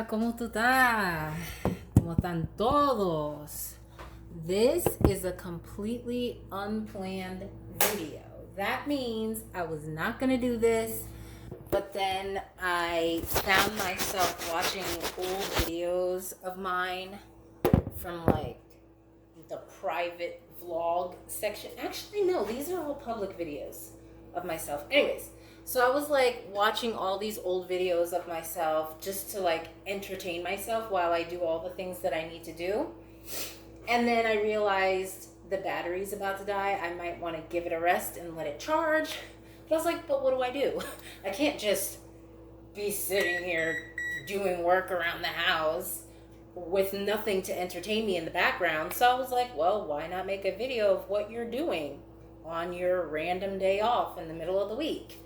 Hola, ¿cómo tú estás? ¿Cómo están todos? This is a completely unplanned video. That means I was not going to do this, but then I found myself watching old videos of mine from like the private vlog section. Actually, no, these are all public videos of myself. Anyways, so I was like watching all these old videos of myself just to like entertain myself while I do all the things that I need to do. And then I realized the battery's about to die. I might want to give it a rest and let it charge. But I was like, but what do I do? I can't just be sitting here doing work around the house with nothing to entertain me in the background. So I was like, well, why not make a video of what you're doing on your random day off in the middle of the week,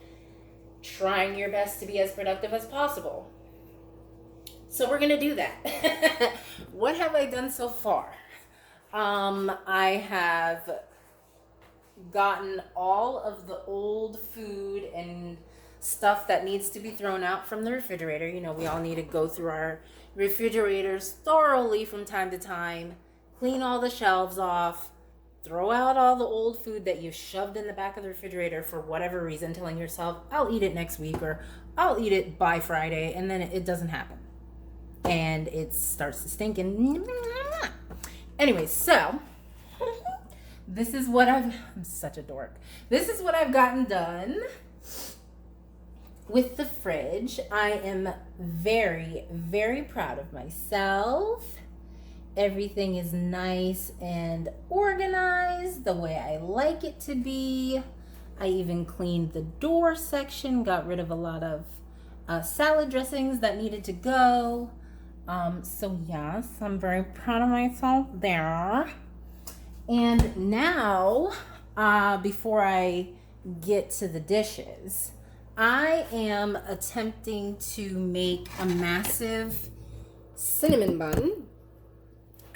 trying your best to be as productive as possible. So we're gonna do that. What have I done so far? I have gotten all of the old food and stuff that needs to be thrown out from the refrigerator. You know, we all need to go through our refrigerators thoroughly from time to time, clean all the shelves off, throw out all the old food that you shoved in the back of the refrigerator for whatever reason, telling yourself, I'll eat it next week or I'll eat it by Friday, and then it doesn't happen. And it starts to stink and... Anyway, so this is what I'm such a dork. This is what I've gotten done with the fridge. I am very, very proud of myself. Everything is nice and organized the way I like it to be. I even cleaned the door section, got rid of a lot of salad dressings that needed to go. So yes, I'm very proud of myself there. And now, before I get to the dishes, I am attempting to make a massive cinnamon bun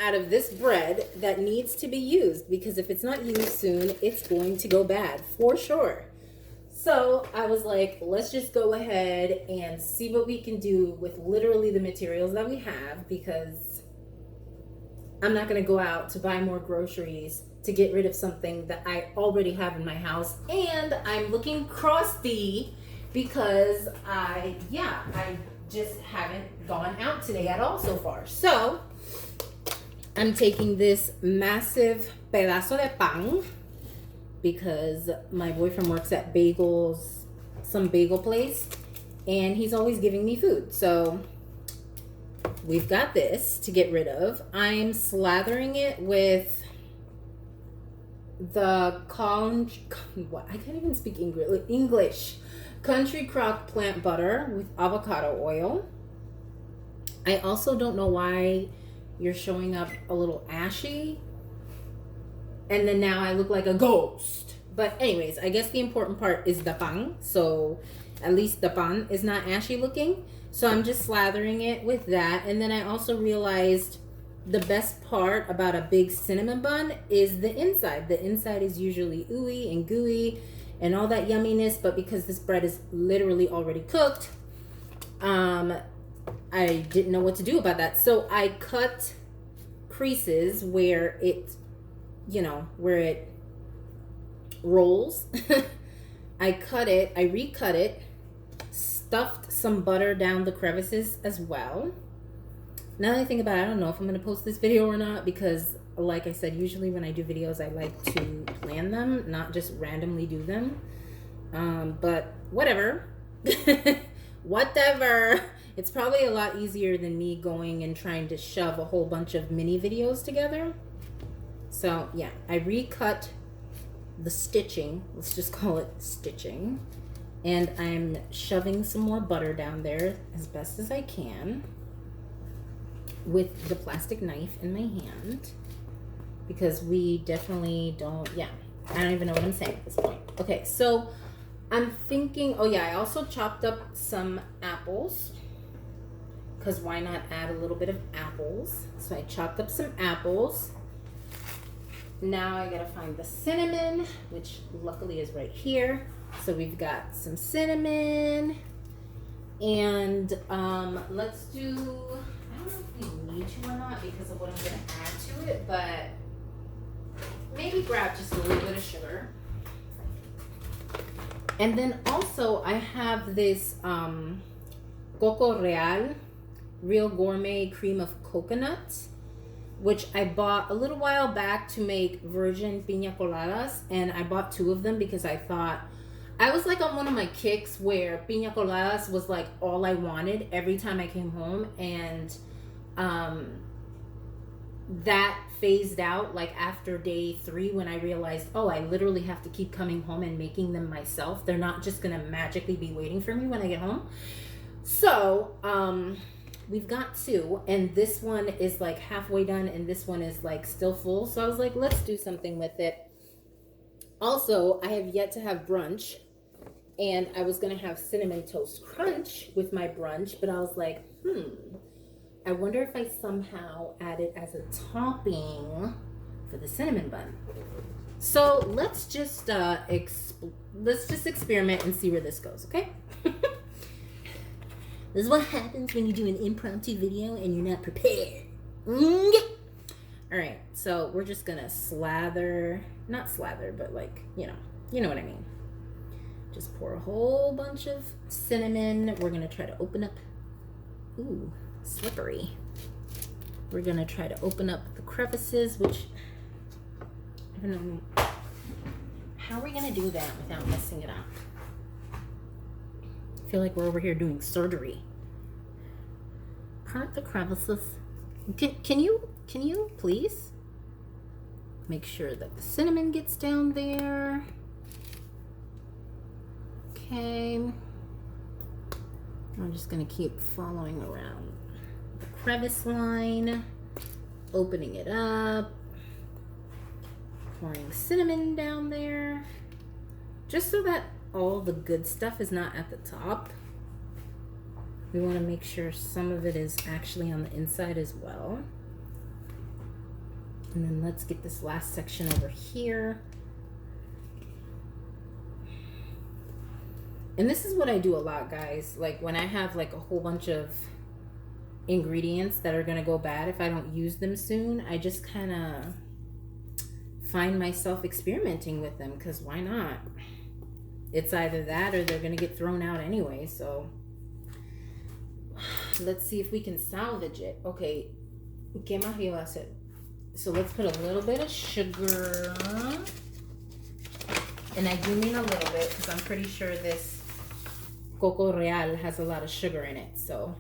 out of this bread that needs to be used, because if it's not used soon, it's going to go bad for sure. So I was like, let's just go ahead and see what we can do with literally the materials that we have, because I'm not going to go out to buy more groceries to get rid of something that I already have in my house. And I'm looking crusty because I just haven't gone out today at all so far. So I'm taking this massive pedazo de pan, because my boyfriend works at some bagel place, and he's always giving me food. So we've got this to get rid of. I'm slathering it with the I can't even speak English. Country Crock plant butter with avocado oil. I also don't know why you're showing up a little ashy, and then now I look like a ghost. But anyways, I guess the important part is the pan. So at least the pan is not ashy looking. So I'm just slathering it with that. And then I also realized the best part about a big cinnamon bun is the inside. The inside is usually ooey and gooey and all that yumminess. But because this bread is literally already cooked, I didn't know what to do about that. So I cut creases where it rolls. I recut it, stuffed some butter down the crevices as well. Now that I think about it, I don't know if I'm going to post this video or not, because like I said, usually when I do videos, I like to plan them, not just randomly do them. But whatever. Whatever. It's probably a lot easier than me going and trying to shove a whole bunch of mini videos together. So yeah, I recut the stitching, let's just call it stitching, and I'm shoving some more butter down there as best as I can with the plastic knife in my hand, because we definitely don't, I don't even know what I'm saying at this point. Okay, so I'm thinking, I also chopped up some apples, because why not add a little bit of apples? So I chopped up some apples. Now I gotta find the cinnamon, which luckily is right here. So we've got some cinnamon, And let's do, I don't know if we need to or not because of what I'm going to add to it, but maybe grab just a little bit of sugar. And then also I have this Coco Real Real Gourmet Cream of Coconut, which I bought a little while back to make virgin piña coladas, and I bought 2 of them because I thought, I was like on one of my kicks where piña coladas was like all I wanted every time I came home, and that phased out like after day 3 when I realized, oh, I literally have to keep coming home and making them myself. They're not just gonna magically be waiting for me when I get home. So we've got 2, and this one is like halfway done and this one is like still full. So I was like, let's do something with it. Also, I have yet to have brunch, and I was gonna have cinnamon toast crunch with my brunch, but I was like, I wonder if I somehow add it as a topping for the cinnamon bun. So let's just experiment and see where this goes, okay? This is what happens when you do an impromptu video and you're not prepared. All right, so we're just gonna not slather, but like, you know what I mean. Just pour a whole bunch of cinnamon. We're gonna try to open up, ooh, slippery. We're gonna try to open up the crevices, which, I don't know, how are we gonna do that without messing it up? I feel like we're over here doing surgery. Part the crevices. Can you please make sure that the cinnamon gets down there? Okay. I'm just gonna keep following around the crevice line, opening it up, pouring cinnamon down there, just so that all the good stuff is not at the top. We want to make sure some of it is actually on the inside as well. And then let's get this last section over here. And this is what I do a lot, guys. Like when I have like a whole bunch of ingredients that are going to go bad if I don't use them soon, I just kind of find myself experimenting with them, because why not? It's either that or they're going to get thrown out anyway. So let's see if we can salvage it. Okay, ¿qué más iba a hacer? So let's put a little bit of sugar. And I do mean a little bit because I'm pretty sure this Coco Real has a lot of sugar in it. So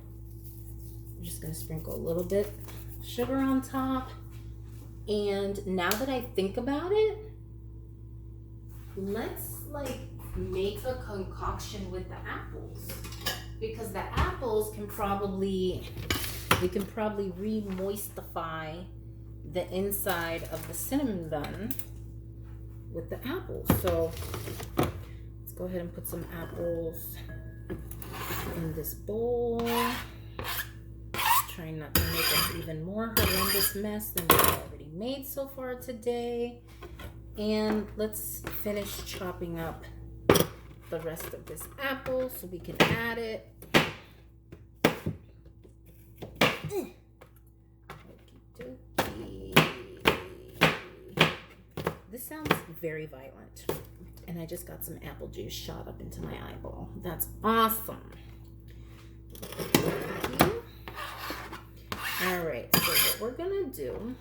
I'm just going to sprinkle a little bit of sugar on top. And now that I think about it, let's like make a concoction with the apples, because the apples can probably, we can probably re-moistify the inside of the cinnamon bun with the apples. So let's go ahead and put some apples in this bowl. Trying not to make us even more horrendous mess than we've already made so far today. And let's finish chopping up the rest of this apple so we can add it. This sounds very violent. And I just got some apple juice shot up into my eyeball. That's awesome. All right, so what we're gonna do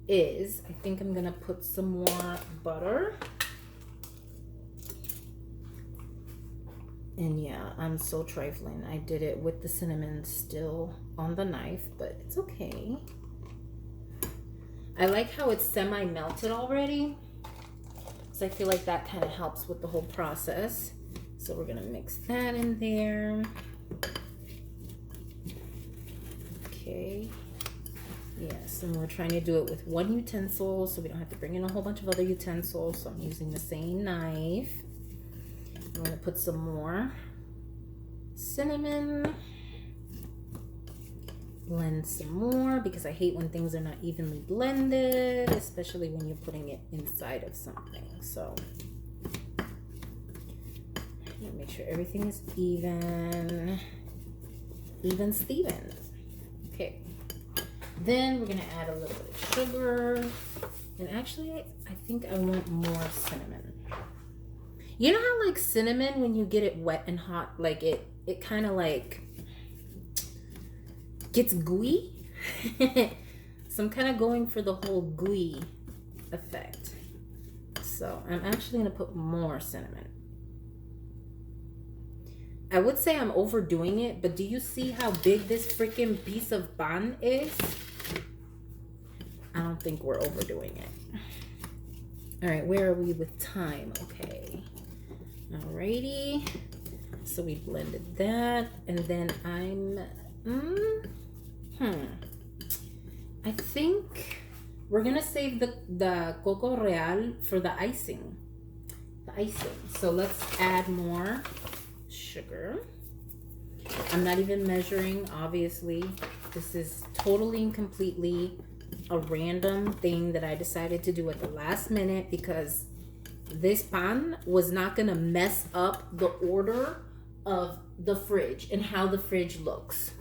is, I think I'm gonna put some more butter. And yeah, I'm so trifling. I did it with the cinnamon still on the knife, but it's okay. I like how it's semi-melted already, because I feel like that kind of helps with the whole process. So we're gonna mix that in there. Okay. Yes, and we're trying to do it with one utensil so we don't have to bring in a whole bunch of other utensils. So I'm using the same knife. I'm gonna put some more cinnamon. Blend some more, because I hate when things are not evenly blended, especially when you're putting it inside of something. So Make sure everything is even Steven. Okay. Then we're gonna add a little bit of sugar. And actually, I think I want more cinnamon. You know how like cinnamon, when you get it wet and hot, like it kind of like gets gooey? So I'm kind of going for the whole gooey effect. So I'm actually gonna put more cinnamon. I would say I'm overdoing it, but do you see how big this freaking piece of pan is? I don't think we're overdoing it. All right, where are we with time? Okay. Alrighty. So we blended that, and then I think we're gonna save the Coco Real for the icing. So let's add more sugar. I'm not even measuring, obviously. This is totally and completely a random thing that I decided to do at the last minute because this pan was not gonna mess up the order of the fridge and how the fridge looks.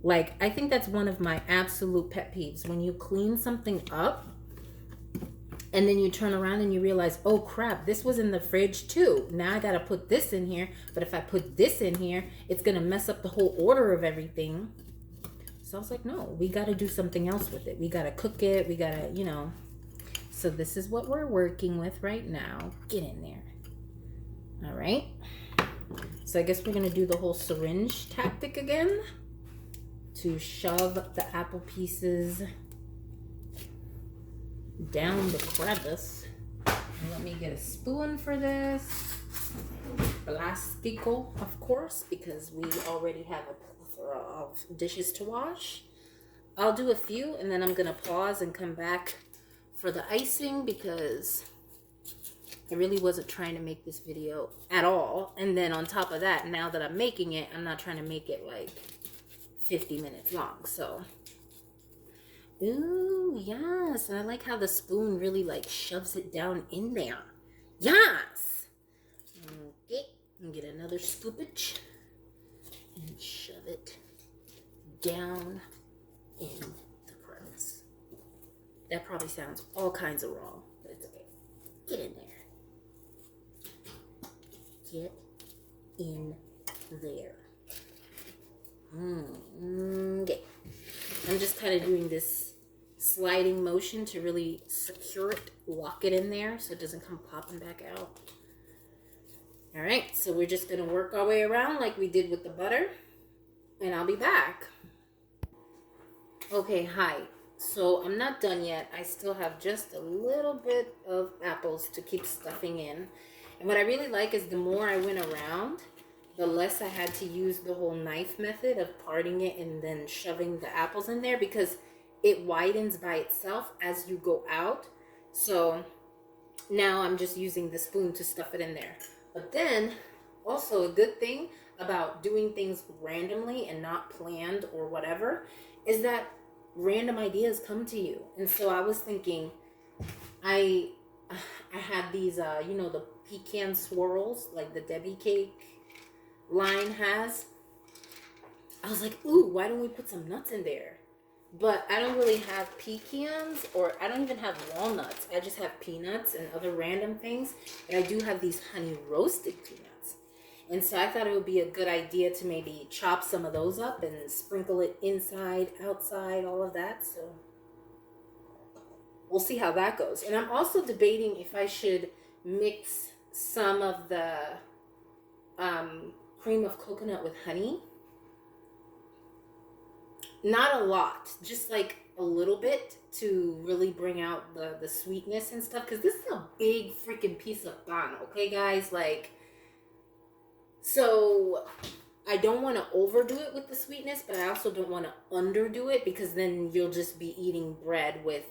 Like, I think that's one of my absolute pet peeves. When you clean something up and then you turn around and you realize, oh crap, this was in the fridge too. Now I gotta put this in here. But if I put this in here, it's gonna mess up the whole order of everything. So I was like, no, we gotta do something else with it. We gotta cook it. We gotta, you know. So this is what we're working with right now. Get in there. All right. So I guess we're gonna do the whole syringe tactic again to shove the apple pieces down the crevice. And let me get a spoon for this. Plastico, of course, because we already have a plethora of dishes to wash. I'll do a few and then I'm gonna pause and come back for the icing because I really wasn't trying to make this video at all. And then on top of that, now that I'm making it, I'm not trying to make it like 50 minutes long. So, ooh, yes. And I like how the spoon really like shoves it down in there. Yes. Okay, and get another scoopage and shove it down in the crevice. That probably sounds all kinds of wrong, but it's okay. Get in there. Get in there. Okay. I'm just kind of doing this sliding motion to really secure it, lock it in there so it doesn't come popping back out. All right, so we're just gonna work our way around like we did with the butter, and I'll be back. Okay, hi. So I'm not done yet. I still have just a little bit of apples to keep stuffing in. And what I really like is the more I went around, the less I had to use the whole knife method of parting it and then shoving the apples in there because it widens by itself as you go out. So now I'm just using the spoon to stuff it in there. But then also a good thing about doing things randomly and not planned or whatever is that random ideas come to you. And so I was thinking, I had these, you know, the pecan swirls like the Debbie cake line has. I was like, ooh, why don't we put some nuts in there? But I don't really have pecans, or I don't even have walnuts. I just have peanuts and other random things. But I do have these honey roasted peanuts. And so I thought it would be a good idea to maybe chop some of those up and sprinkle it inside, outside, all of that. So we'll see how that goes. And I'm also debating if I should mix some of the cream of coconut with honey. Not a lot, just like a little bit to really bring out the sweetness and stuff. Because this is a big freaking piece of pan, okay, guys? Like, so I don't want to overdo it with the sweetness, but I also don't want to underdo it because then you'll just be eating bread with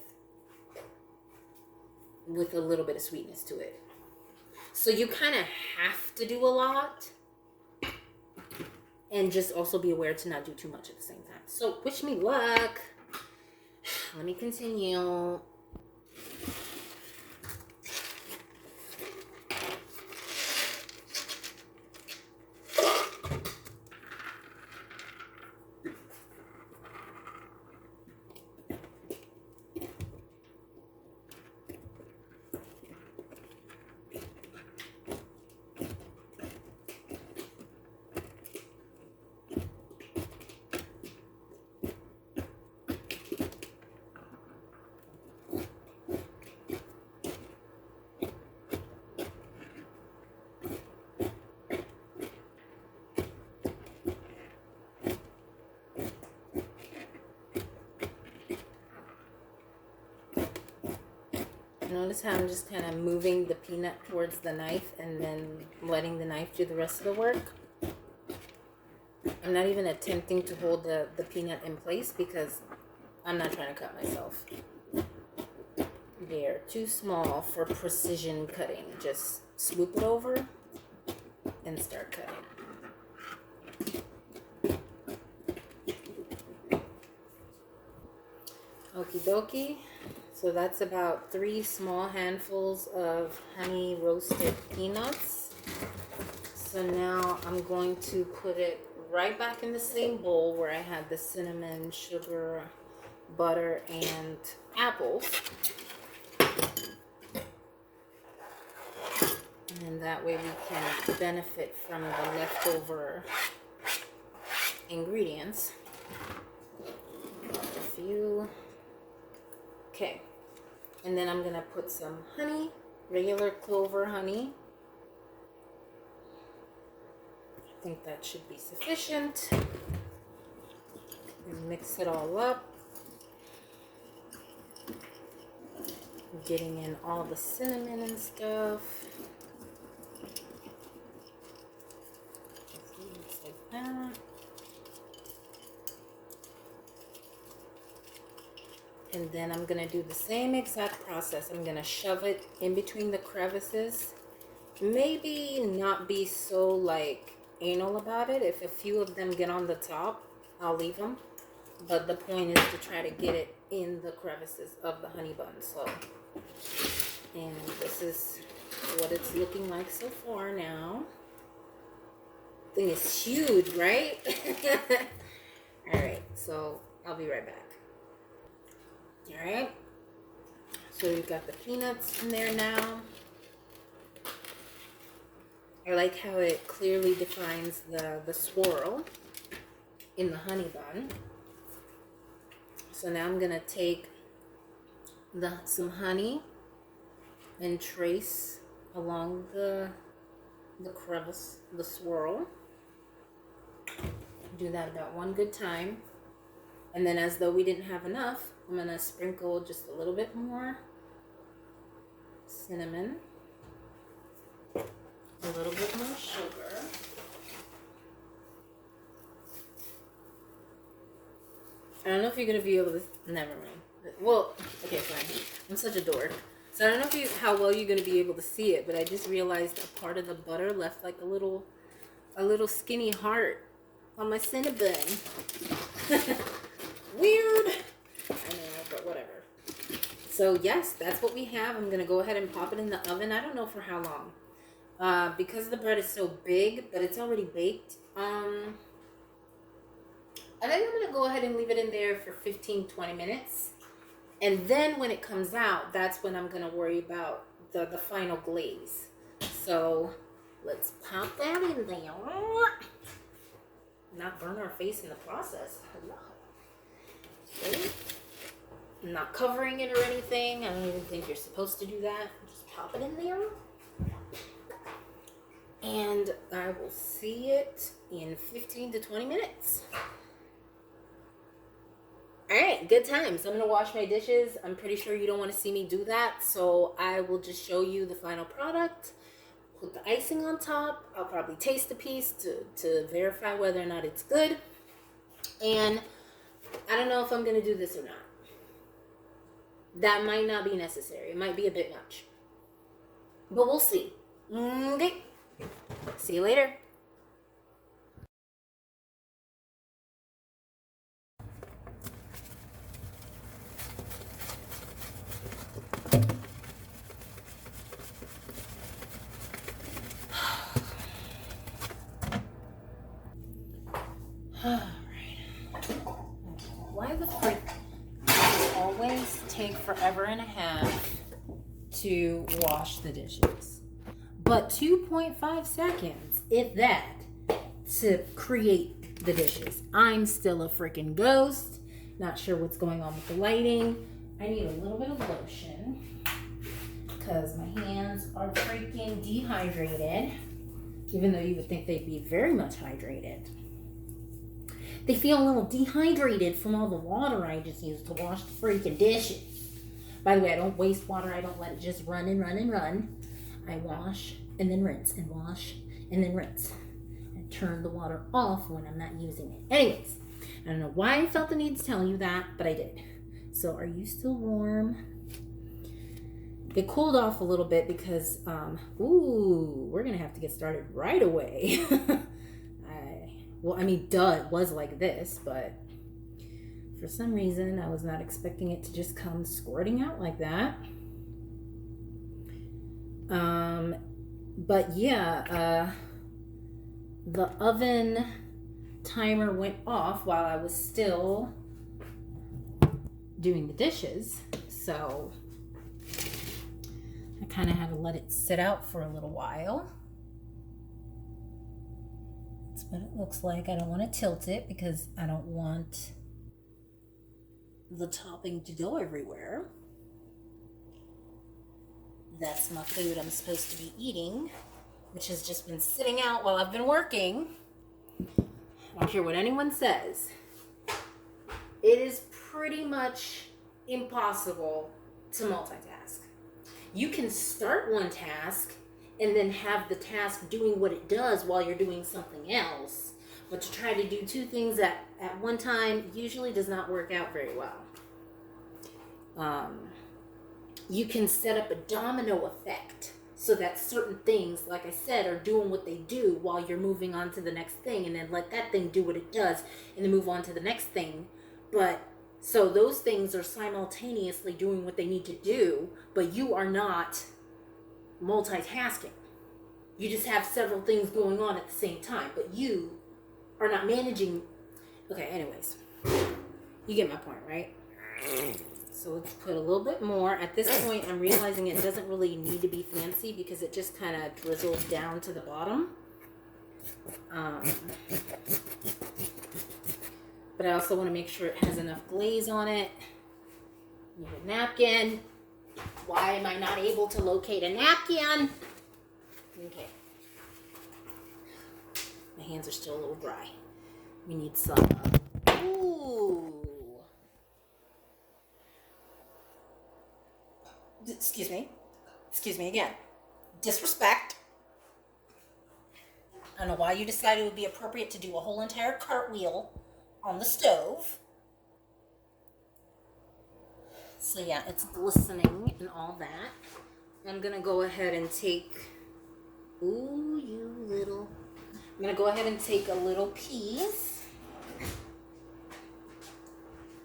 a little bit of sweetness to it. So you kind of have to do a lot. And just also be aware to not do too much at the same time. So wish me luck. Let me continue. Notice how I'm just kind of moving the peanut towards the knife and then letting the knife do the rest of the work. I'm not even attempting to hold the peanut in place because I'm not trying to cut myself. They're too small for precision cutting. Just swoop it over and start cutting. Okie dokie. So that's about 3 small handfuls of honey roasted peanuts. So now I'm going to put it right back in the same bowl where I had the cinnamon, sugar, butter, and apples. And that way we can benefit from the leftover ingredients. A few. Okay. And then I'm going to put some honey, regular clover honey. I think that should be sufficient. And mix it all up. Getting in all the cinnamon and stuff. Just like that. And then I'm going to do the same exact process. I'm going to shove it in between the crevices. Maybe not be so like anal about it. If a few of them get on the top, I'll leave them. But the point is to try to get it in the crevices of the honey bun. So, and this is what it's looking like so far now. Thing is huge, right? All right, so I'll be right back. All right, so we've got the peanuts in there now. I like how it clearly defines the swirl in the honey bun. So now I'm gonna take some honey and trace along the crevice, the swirl. Do that about one good time. And then as though we didn't have enough, I'm gonna sprinkle just a little bit more cinnamon, a little bit more sugar, I don't know if you're gonna be able to, never mind. Well, okay, fine. I'm such a dork. So I don't know how well you're gonna be able to see it, but I just realized a part of the butter left like a little skinny heart on my cinnamon. Weird. I know, but whatever. So yes, that's what we have. I'm gonna go ahead and pop it in the oven. I don't know for how long. Because the bread is so big, but it's already baked. I think I'm gonna go ahead and leave it in there for 15-20 minutes. And then when it comes out, that's when I'm gonna worry about the final glaze. So let's pop that in there. Not burn our face in the process. Okay. I'm not covering it or anything. I don't even think you're supposed to do that. Just pop it in there. And I will see it in 15 to 20 minutes. All right, good times. I'm going to wash my dishes. I'm pretty sure you don't want to see me do that. So I will just show you the final product. Put the icing on top. I'll probably taste a piece to verify whether or not it's good. And I don't know if I'm going to do this or not. That might not be necessary. It might be a bit much. But we'll see. Okay. See you later. Why the frick does it always take forever and a half to wash the dishes? But 2.5 seconds, if that, to create the dishes. I'm still a freaking ghost. Not sure what's going on with the lighting. I need a little bit of lotion because my hands are freaking dehydrated. Even though you would think they'd be very much hydrated. They feel a little dehydrated from all the water I just used to wash the freaking dishes. By the way, I don't waste water. I don't let it just run and run and run. I wash and then rinse and wash and then rinse. And turn the water off when I'm not using it. Anyways, I don't know why I felt the need to tell you that, but I did. So are you still warm? It cooled off a little bit because, we're going to have to get started right away. Duh, it was like this, but for some reason, I was not expecting it to just come squirting out like that. But yeah, the oven timer went off while I was still doing the dishes. So I kind of had to let it sit out for a little while. That's what it looks like. I don't want to tilt it because I don't want the topping to go everywhere. That's my food I'm supposed to be eating, which has just been sitting out while I've been working. I don't care what anyone says. It is pretty much impossible to multitask. You can start one task and then have the task doing what it does while you're doing something else. But to try to do two things at one time usually does not work out very well. You can set up a domino effect so that certain things, like I said, are doing what they do while you're moving on to the next thing, and then let that thing do what it does and then move on to the next thing. But so those things are simultaneously doing what they need to do, but you are not multitasking. You just have several things going on at the same time, but you are not managing. Okay, anyways, you get my point, right? So let's put a little bit more. At this point, I'm realizing it doesn't really need to be fancy because it just kind of drizzles down to the bottom. But I also want to make sure it has enough glaze on it. Need a napkin. Why am I not able to locate a napkin? Okay. My hands are still a little dry. We need some. Excuse me again. Disrespect. I don't know why you decided it would be appropriate to do a whole entire cartwheel on the stove. So yeah, it's glistening and all that. I'm gonna go ahead and take, I'm gonna go ahead and take a little piece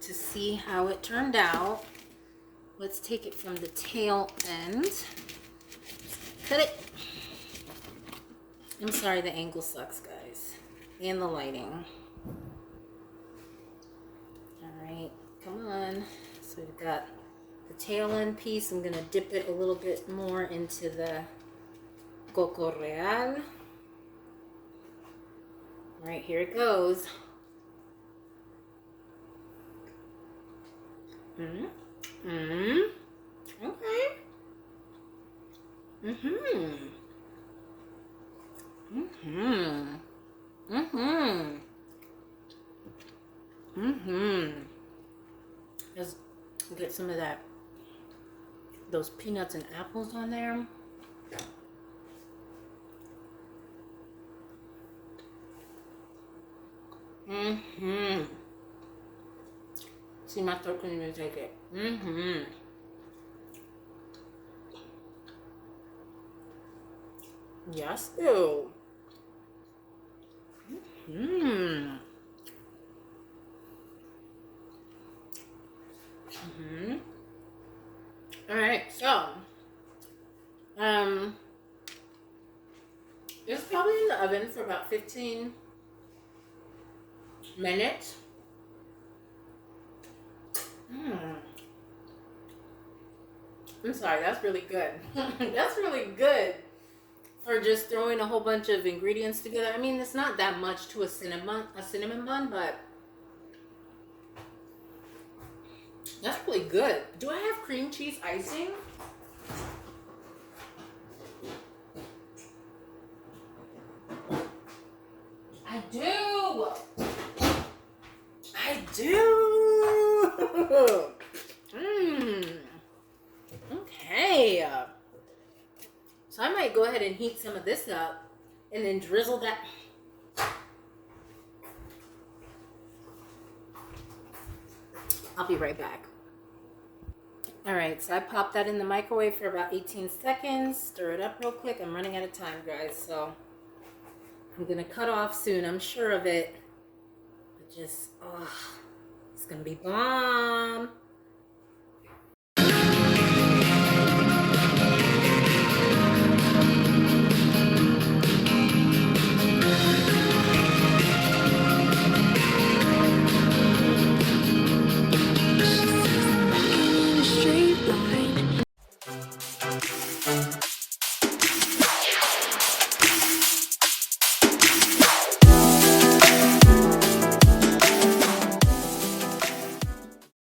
to see how it turned out. Let's take it from the tail end. Cut it. I'm sorry, the angle sucks, guys. And the lighting. Alright, come on. So we've got the tail end piece. I'm going to dip it a little bit more into the coco real. Alright, here it goes. Okay. Let's get some of those peanuts and apples on there. See, my throat couldn't even take it. Yes, ew. Alright, so it's probably in the oven for about 15 minutes. I'm sorry, that's really good. That's really good for just throwing a whole bunch of ingredients together. I mean, it's not that much to a cinnamon bun, but that's really good. Do I have cream cheese icing? I do. and heat some of this up and then drizzle that. I'll be right back. All right, so I popped that in the microwave for about 18 seconds. Stir it up real quick. I'm running out of time, guys, so I'm gonna cut off soon. I'm sure of it. But just, oh, it's gonna be bomb.